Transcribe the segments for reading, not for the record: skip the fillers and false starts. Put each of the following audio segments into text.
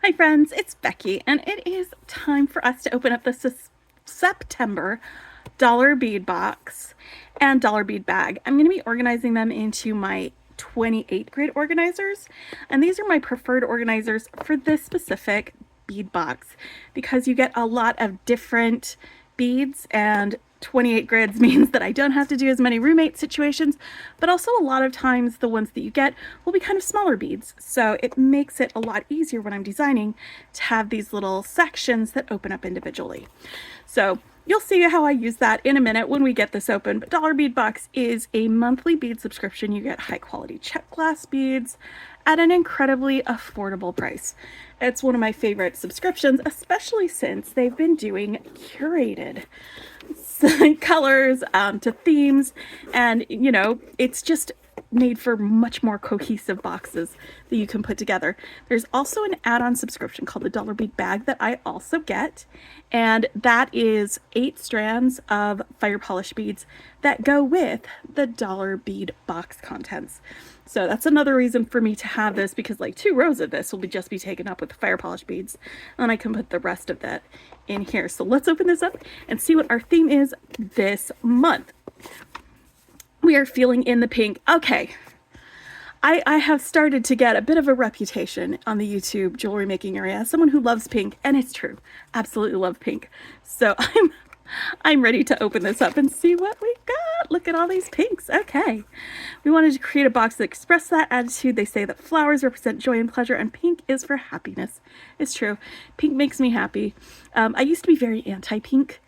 Hi friends, it's Becky, and it is time for us to open up the September dollar bead box and dollar bead bag. I'm going to be organizing them into my 28 grid organizers, and these are my preferred organizers for this specific bead box because you get a lot of different beads, and 28 grids means that I don't have to do as many roommate situations, but also a lot of times the ones that you get will be kind of smaller beads. So it makes it a lot easier when I'm designing to have these little sections that open up individually. So you'll see how I use that in a minute when we get this open. But Dollar Bead Box is a monthly bead subscription. You get high quality check glass beads at an incredibly affordable price. It's one of my favorite subscriptions, especially since they've been doing curated colors to themes, and it's just made for much more cohesive boxes that you can put together. There's also an add-on subscription called the Dollar Bead Bag that I also get, and that is 8 strands of fire polish beads that go with the Dollar Bead box contents. So that's another reason for me to have this, because like 2 rows of this will just be taken up with the fire polish beads, and I can put the rest of that in here. So let's open this up and see what our theme is this month. We are feeling in the pink. Okay, I have started to get a bit of a reputation on the YouTube jewelry making area as someone who loves pink, and it's true. Absolutely love pink. So I'm ready to open this up and see what we got. Look at all these pinks. Okay. We wanted to create a box that expressed that attitude. They say that flowers represent joy and pleasure, and pink is for happiness. It's true. Pink makes me happy. I used to be very anti-pink,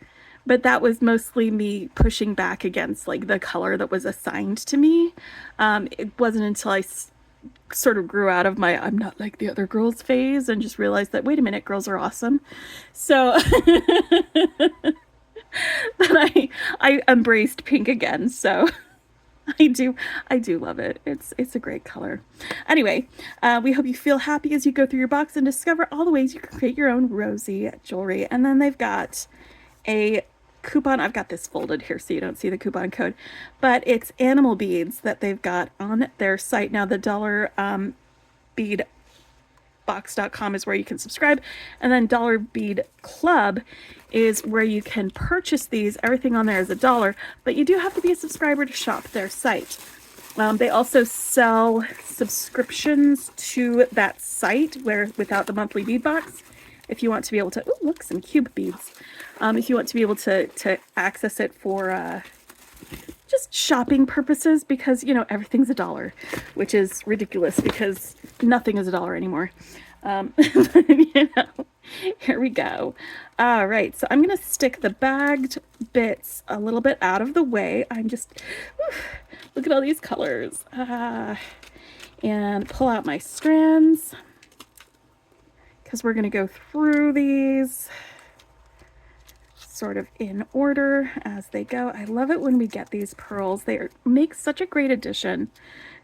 but that was mostly me pushing back against like the color that was assigned to me. It wasn't until I sort of grew out of my I'm not like the other girls phase and just realized that, wait a minute, girls are awesome. So that I embraced pink again. So I do love it. It's a great color. Anyway, we hope you feel happy as you go through your box and discover all the ways you can create your own rosy jewelry. And then they've got a coupon. I've got this folded here so you don't see the coupon code, but it's animal beads that they've got on their site. Now the dollar bead box.com is where you can subscribe, and then Dollar Bead Club is where you can purchase these. Everything on there is $1, but you do have to be a subscriber to shop their site. They also sell subscriptions to that site where without the monthly bead box, if you want to be able to, oh look, some cube beads. If you want to be able to access it for just shopping purposes, because everything's $1, which is ridiculous because nothing is $1 anymore. Here we go. All right, so I'm gonna stick the bagged bits a little bit out of the way. I'm just look at all these colors, and pull out my strands because we're gonna go through these sort of in order as they go. I love it when we get these pearls. They make such a great addition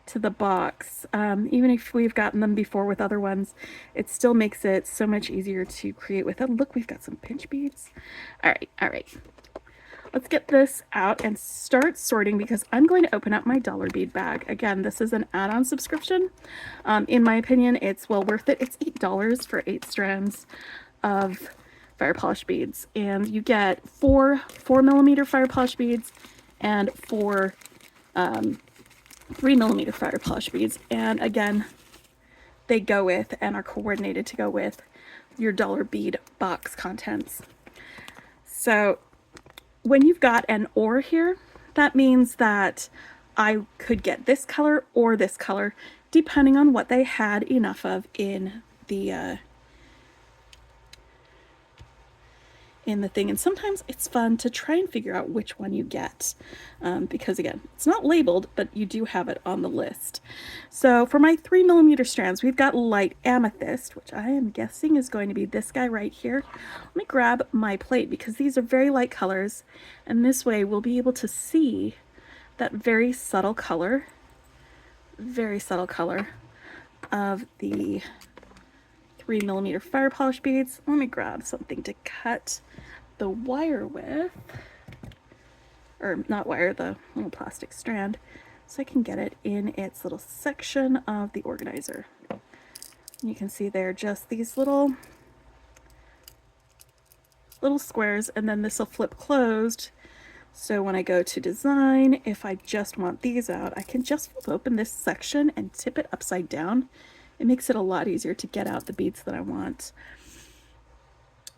to the box. Even if we've gotten them before with other ones, it still makes it so much easier to create with them. Look, we've got some pinch beads. All right. Let's get this out and start sorting because I'm going to open up my dollar bead bag. Again, this is an add-on subscription. In my opinion, it's well worth it. It's $8 for 8 strands of fire polish beads, and you get 4mm fire polish beads and 4 3mm fire polish beads, and again they go with and are coordinated to go with your dollar bead box contents. So when you've got an or here, that means that I could get this color or this color depending on what they had enough of in the thing. And sometimes it's fun to try and figure out which one you get, because again, it's not labeled, but you do have it on the list. So for my 3mm strands, we've got light amethyst, which I am guessing is going to be this guy right here. Let me grab my plate because these are very light colors, and this way we'll be able to see that very subtle color of the 3mm fire polish beads. Let me grab something to cut the wire with, or not wire, the little plastic strand, so I can get it in its little section of the organizer. You can see they're just these little squares, and then this will flip closed. So when I go to design, if I just want these out, I can just flip open this section and tip it upside down. It makes it a lot easier to get out the beads that I want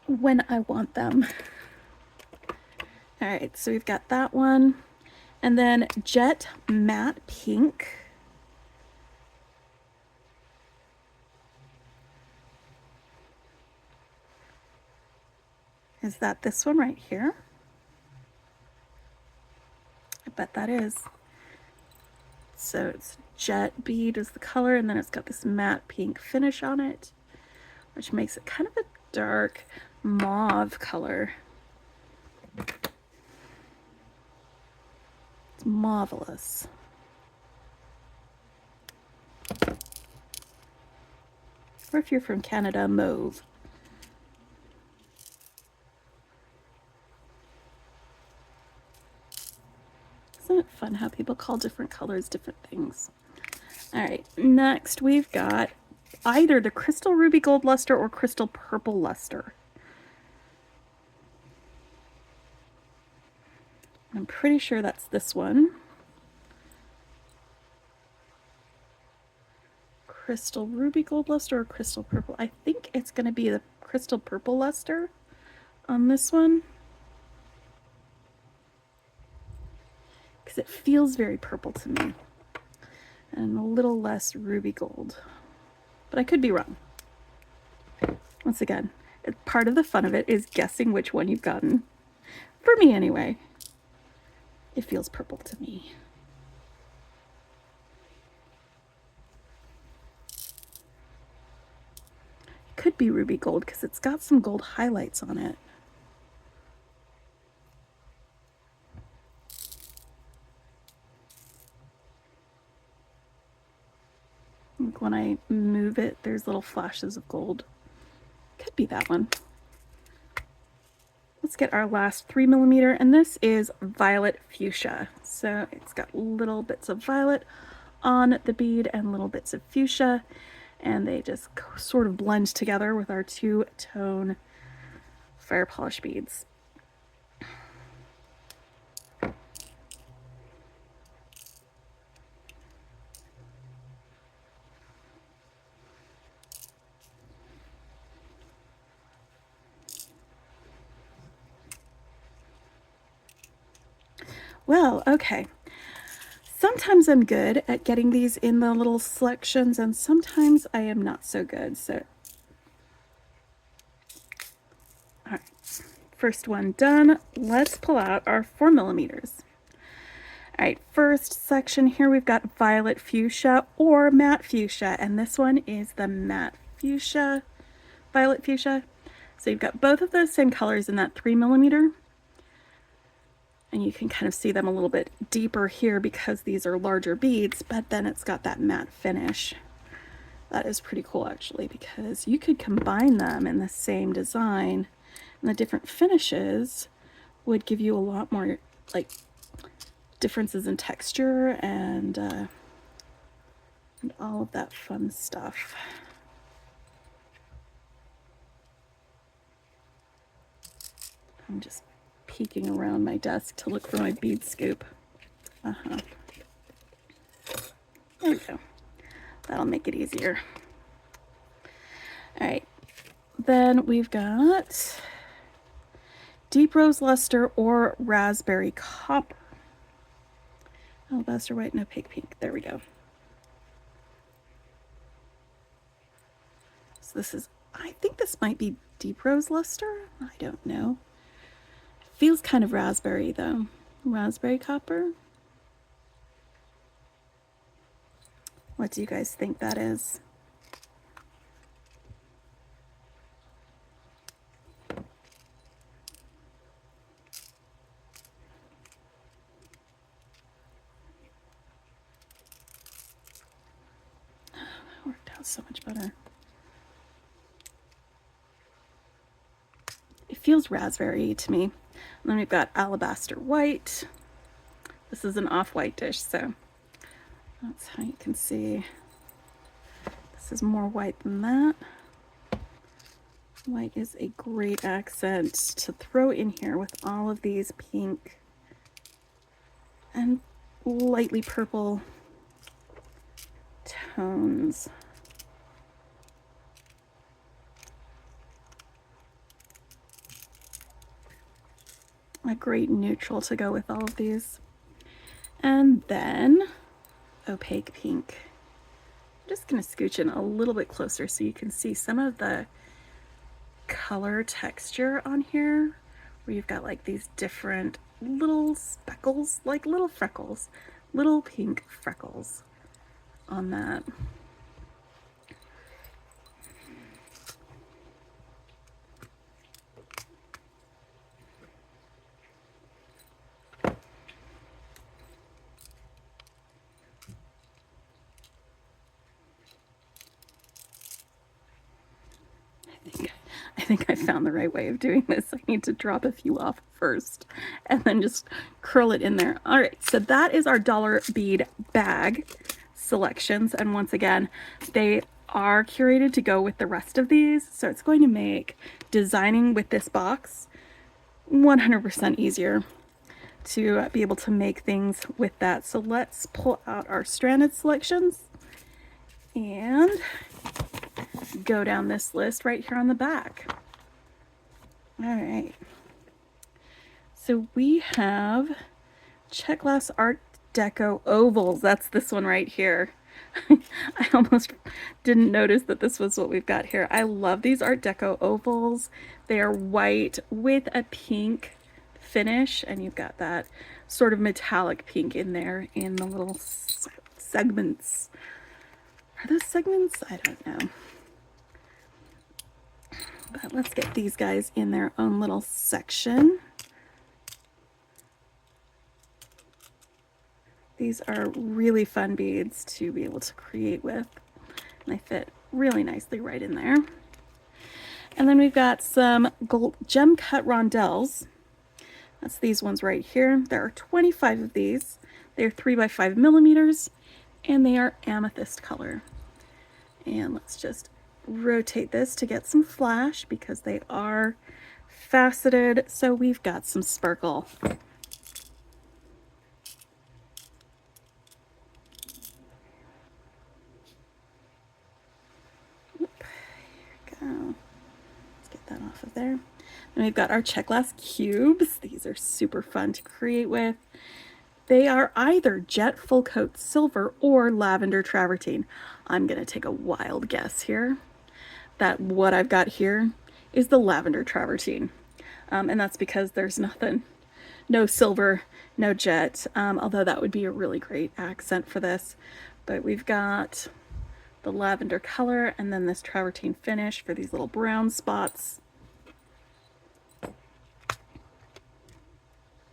when I want them. All right, so we've got that one. And then Jet Matte Pink. Is that this one right here? I bet that is. So it's jet bead is the color, and then it's got this matte pink finish on it, which makes it kind of a dark mauve color. It's marvelous. Or if you're from Canada, mauve. Isn't it fun how people call different colors different things? All right, next we've got either the Crystal Ruby Gold Luster or Crystal Purple Luster. I'm pretty sure that's this one. Crystal Ruby Gold Luster or Crystal Purple. I think it's going to be the Crystal Purple Luster on this one, because it feels very purple to me and a little less ruby gold, but I could be wrong. Once again, part of the fun of it is guessing which one you've gotten. For me anyway, it feels purple to me. It could be ruby gold because it's got some gold highlights on it. Like when I move it, there's little flashes of gold. Could be that one. Let's get our last 3mm, and this is Violet Fuchsia. So it's got little bits of violet on the bead and little bits of fuchsia, and they just sort of blend together with our two-tone fire polish beads. Well, okay. Sometimes I'm good at getting these in the little selections, and sometimes I am not so good. So, all right, first one done. Let's pull out our 4mm. All right, first section here, we've got Violet Fuchsia or Matte Fuchsia, and this one is the Matte Fuchsia, Violet Fuchsia. So you've got both of those same colors in that 3mm. And you can kind of see them a little bit deeper here because these are larger beads, but then it's got that matte finish. That is pretty cool actually, because you could combine them in the same design, and the different finishes would give you a lot more like differences in texture and all of that fun stuff. I'm just peeking around my desk to look for my bead scoop. There we go. That'll make it easier. All right, then we've got Deep Rose Luster or Raspberry Copper. Alabaster White and Opaque Pink. There we go. So this is, I think this might be Deep Rose Luster. I don't know. Feels kind of raspberry though. Raspberry Copper. What do you guys think that is? Oh, that worked out so much better. It feels raspberry to me. And then we've got Alabaster White. This is an off-white dish, so that's how you can see the This is more white than that. White is a great accent to throw in here with all of these pink and lightly purple tones. A great neutral to go with all of these. And then opaque pink. I'm just going to scooch in a little bit closer so you can see some of the color texture on here, where you've got like these different little speckles, like little freckles, little pink freckles on that. I think I found the right way of doing this. I need to drop a few off first and then just curl it in there. All right, so that is our dollar bead bag selections. And once again, they are curated to go with the rest of these. So it's going to make designing with this box 100% easier to be able to make things with that. So let's pull out our stranded selections and go down this list right here on the back. All right. So we have Check Glass Art Deco ovals. That's this one right here. I almost didn't notice that this was what we've got here. I love these Art Deco ovals. They are white with a pink finish, and you've got that sort of metallic pink in there in the little segments. Are those segments? I don't know. But let's get these guys in their own little section. These are really fun beads to be able to create with, and they fit really nicely right in there. And then we've got some gold gem cut rondelles. That's these ones right here. There are 25 of these. They're 3 by 5 millimeters, and they are amethyst color. And let's just rotate this to get some flash because they are faceted, so we've got some sparkle. Here we go. Let's get that off of there. And we've got our Check Glass cubes. These are super fun to create with. They are either jet full coat silver or lavender travertine. I'm gonna take a wild guess here that what I've got here is the lavender travertine. And that's because there's nothing, no silver, no jet, although that would be a really great accent for this. But we've got the lavender color and then this travertine finish for these little brown spots.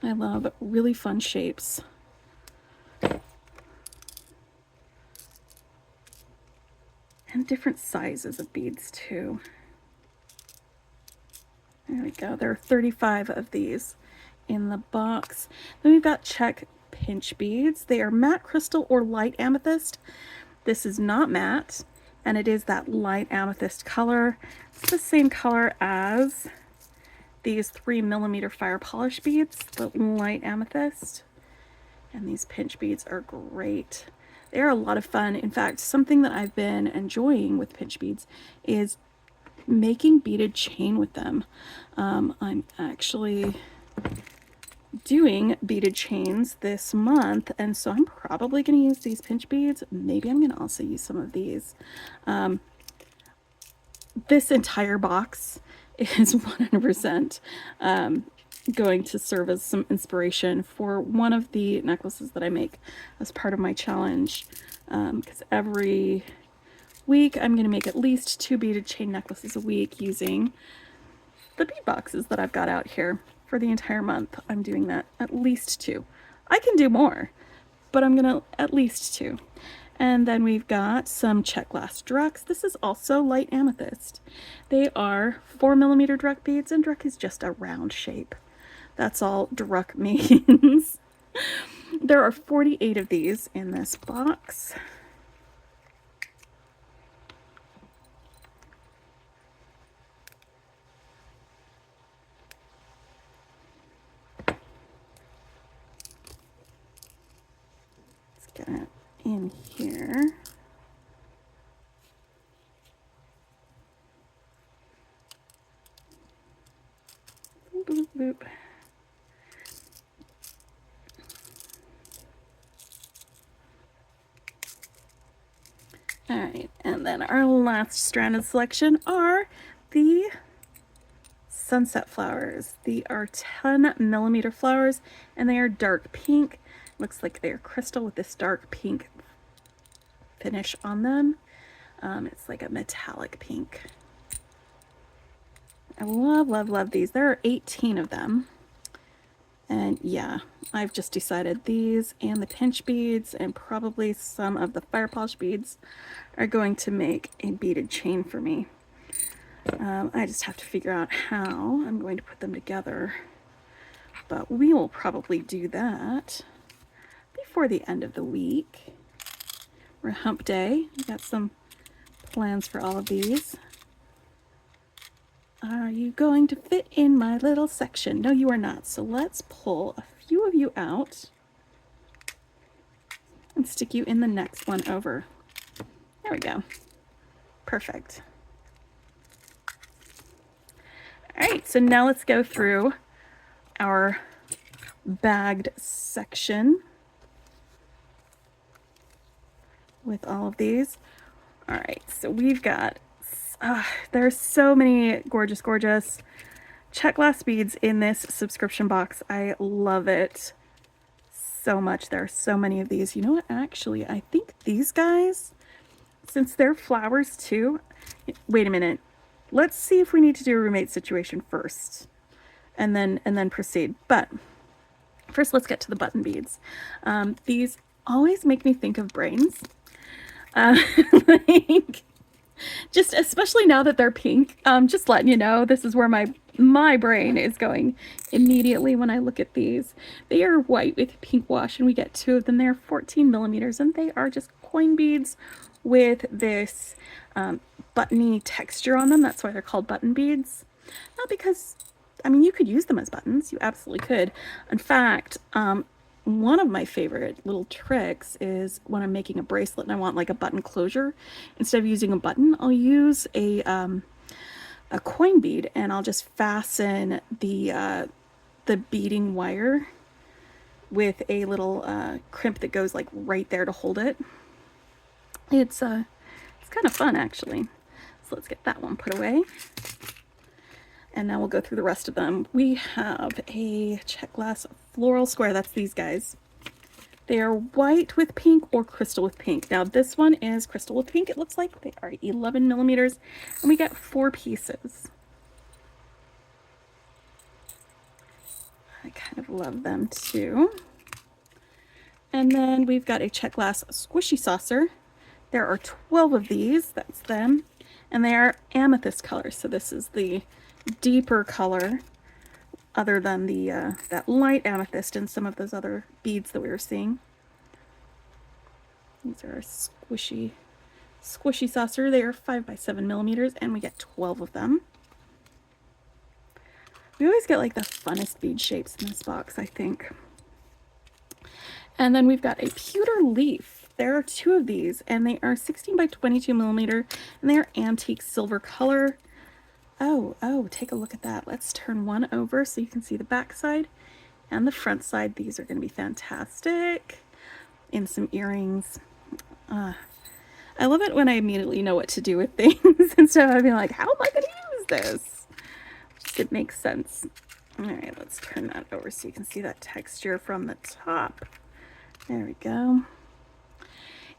I love really fun shapes. And different sizes of beads too. There we go. There are 35 of these in the box. Then we've got check pinch beads. They are matte crystal or light amethyst. This is not matte, and it is that light amethyst color. It's the same color as these 3 millimeter fire polish beads, the light amethyst. And these pinch beads are great. They're a lot of fun. In fact, something that I've been enjoying with pinch beads is making beaded chain with them. I'm actually doing beaded chains this month, and so I'm probably going to use these pinch beads. Maybe I'm going to also use some of these. This entire box is 100% going to serve as some inspiration for one of the necklaces that I make as part of my challenge, because every week I'm going to make at least 2 beaded chain necklaces a week using the bead boxes that I've got out here. For the entire month I'm doing that, at least 2. I can do more, but I'm gonna at least 2. And then we've got some check glass drucks. This is also light amethyst. They are 4 millimeter druck beads, and druck is just a round shape. That's all druck means. There are 48 of these in this box. in here. Boop, boop. All right, and then our last stranded selection are the sunset flowers. They are 10mm flowers, and they are dark pink. Looks like they are crystal with this dark pink finish on them. It's like a metallic pink. I love, love, love these. There are 18 of them. And yeah, I've just decided these and the pinch beads and probably some of the fire polish beads are going to make a beaded chain for me. I just have to figure out how I'm going to put them together. But we will probably do that before the end of the week. We're hump day. We've got some plans for all of these. Are you going to fit in my little section? No, you are not. So let's pull a few of you out and stick you in the next one over. There we go. Perfect. All right, so now let's go through our bagged section with all of these. All right, so we've got, there's so many gorgeous, gorgeous check glass beads in this subscription box. I love it so much. There are so many of these. You know what, actually, I think these guys, since they're flowers too, wait a minute. Let's see if we need to do a roommate situation first and then proceed. But first, let's get to the button beads. These always make me think of brains. Like, just especially now that they're pink, just letting you know, this is where my brain is going immediately when I look at these. They are white with pink wash, and we get 2 of them. They're 14mm, and they are just coin beads with this buttony texture on them. That's why they're called button beads. Not because, I mean, you could use them as buttons. You absolutely could. In fact, one of my favorite little tricks is when I'm making a bracelet and I want like a button closure. Instead of using a button, I'll use a coin bead, and I'll just fasten the beading wire with a little crimp that goes like right there to hold it. It's kind of fun, actually. So let's get that one put away. And now we'll go through the rest of them. We have a check glass floral square. That's these guys. They are white with pink or crystal with pink. Now this one is crystal with pink. It looks like they are 11mm, and we get 4 pieces. I kind of love them too. And then we've got a check glass squishy saucer. There are 12 of these. That's them. And they are amethyst color. So this is the deeper color other than the that light amethyst and some of those other beads that we were seeing. These are a squishy saucer. They are 5x7mm, and we get 12 of them. We always get like the funnest bead shapes in this box, I think. And then we've got a pewter leaf. There are 2 of these, and they are 16x22mm, and they are antique silver color. Oh, take a look at that. Let's turn one over so you can see the back side and the front side. These are going to be fantastic in some earrings. I love it when I immediately know what to do with things instead of being like, how am I going to use this? Just, it makes sense. All right, let's turn that over so you can see that texture from the top. There we go.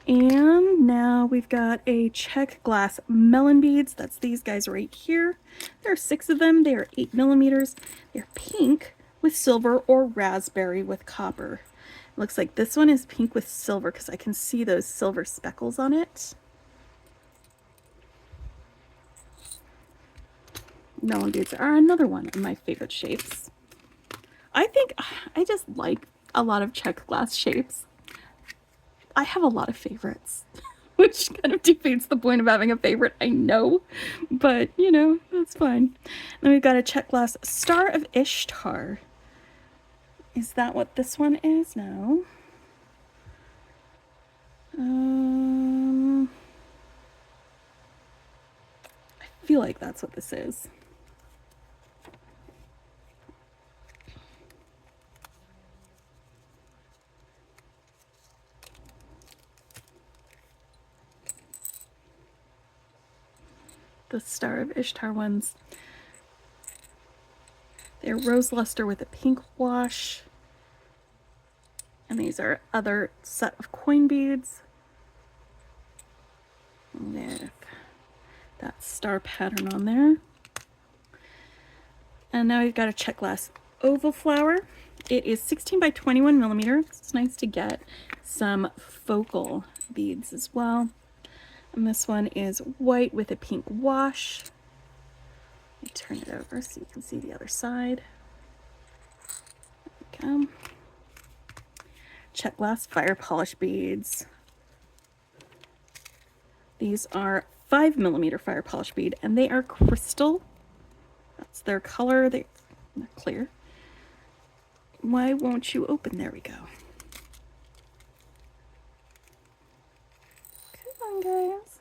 And now we've got a check glass melon beads. That's these guys right here. There are 6 of them. They are 8mm. They're pink with silver or raspberry with copper. It looks like this one is pink with silver because I can see those silver speckles on it. Melon beads are another one of my favorite shapes. I think I just like a lot of check glass shapes. I have a lot of favorites, which kind of defeats the point of having a favorite, I know, but you know, that's fine. Then we've got a check glass Star of Ishtar. Is that what this one is? No. I feel like that's what this is. The Star of Ishtar ones. They're rose luster with a pink wash. And these are other set of coin beads with that star pattern on there. And now we've got a check glass oval flower. It is 16 by 21 millimeters. It's nice to get some focal beads as well. And this one is white with a pink wash. Let me turn it over so you can see the other side. There we go. Check glass fire polish beads. These are 5 millimeter fire polish bead, and they are crystal. That's their color. They're clear. Why won't you open? There we go. Come on, guys.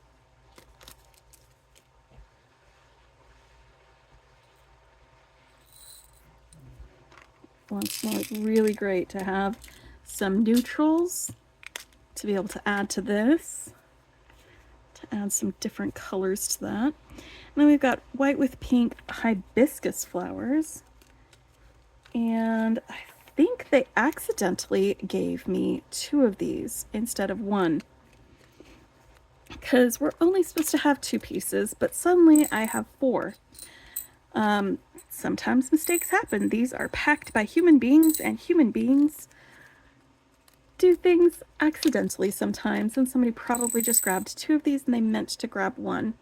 Once more, it's really great to have some neutrals to be able to add to this, to add some different colors to that. And then we've got white with pink hibiscus flowers. And I think they accidentally gave me 2 of these instead of 1. Because we're only supposed to have 2 pieces, but suddenly I have 4. Sometimes mistakes happen. These are packed by human beings, and human beings do things accidentally sometimes, and somebody probably just grabbed 2 of these and they meant to grab 1.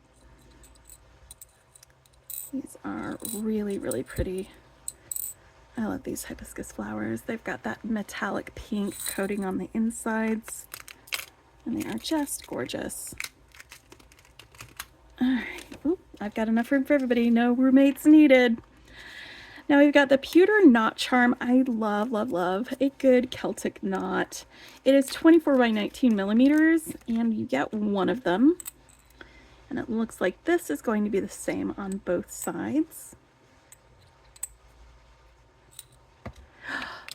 These are really, really pretty. I love these hibiscus flowers. They've got that metallic pink coating on the insides, and they are just gorgeous. All right. Oop, I've got enough room for everybody. No roommates needed. Now we've got the pewter knot charm. I love, love, love a good Celtic knot. It is 24 by 19 millimeters, and you get 1 of them. And it looks like this is going to be the same on both sides.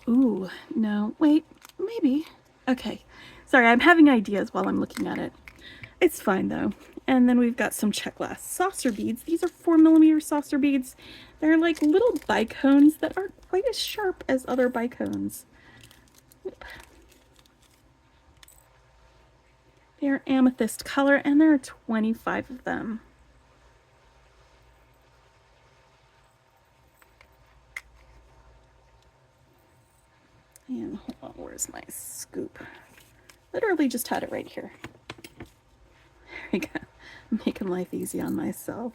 Ooh, no, wait, maybe. Okay, sorry, I'm having ideas while I'm looking at it. It's fine though. And then we've got some check glass saucer beads. These are 4 millimeter saucer beads. They're like little bicones that aren't quite as sharp as other bicones. They're amethyst color, and there are 25 of them. And hold on, where's my scoop? Literally just had it right here. There we go. I'm making life easy on myself.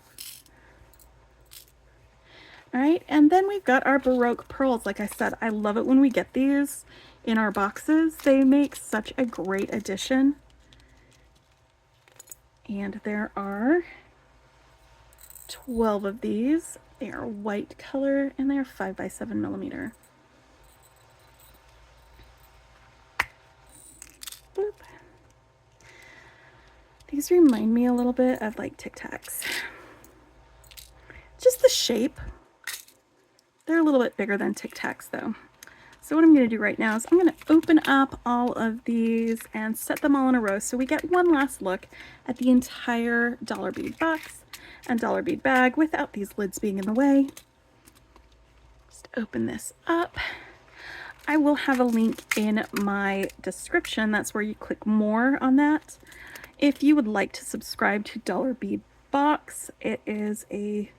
All right, and then we've got our Baroque pearls. Like I said, I love it when we get these in our boxes. They make such a great addition. And there are 12 of these. They are white color, and they are 5 by 7 millimeter. Boop. These remind me a little bit of like Tic Tacs. Just the shape. They're a little bit bigger than Tic Tacs though. So what I'm going to do right now is I'm going to open up all of these and set them all in a row so we get one last look at the entire dollar bead box and dollar bead bag without these lids being in the way. Just open this up. I will have a link in my description. That's where you click more on that. If you would like to subscribe to Dollar Bead Box, it is a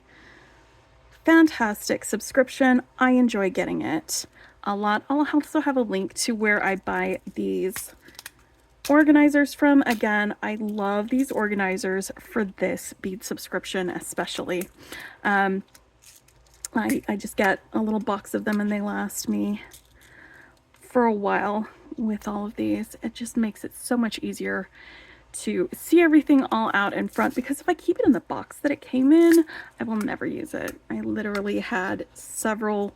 fantastic subscription. I enjoy getting it a lot. I'll also have a link to where I buy these organizers from. Again, I love these organizers for this bead subscription especially. I just get a little box of them and they last me for a while with all of these. It just makes it so much easier to see everything all out in front, because if I keep it in the box that it came in, I will never use it. I literally had several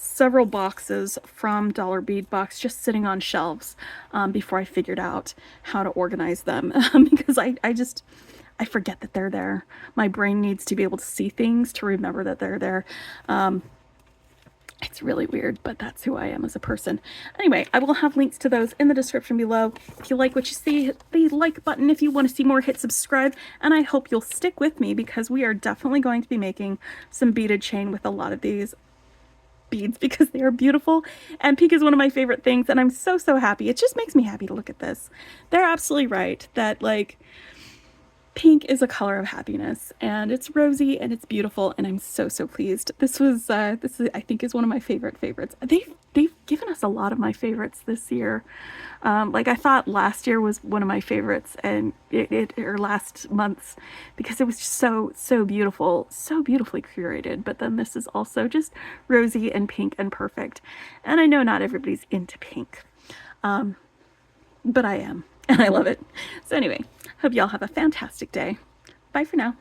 several boxes from Dollar Bead Box just sitting on shelves before I figured out how to organize them because I forget that they're there. My brain needs to be able to see things to remember that they're there. It's really weird, but that's who I am as a person. Anyway, I will have links to those in the description below. If you like what you see, hit the like button. If you want to see more, hit subscribe. And I hope you'll stick with me because we are definitely going to be making some beaded chain with a lot of these beads because they are beautiful. And pink is one of my favorite things. And I'm so, so happy. It just makes me happy to look at this. They're absolutely right that, like, pink is a color of happiness, and it's rosy and it's beautiful, and I'm so, so pleased. This is I think is one of my favorites. They've given us a lot of my favorites this year. Like, I thought last year was one of my favorites, and or last month's, because it was just so beautiful, so beautifully curated. But then this is also just rosy and pink and perfect. And I know not everybody's into pink, but I am, and I love it. So anyway, hope y'all have a fantastic day. Bye for now.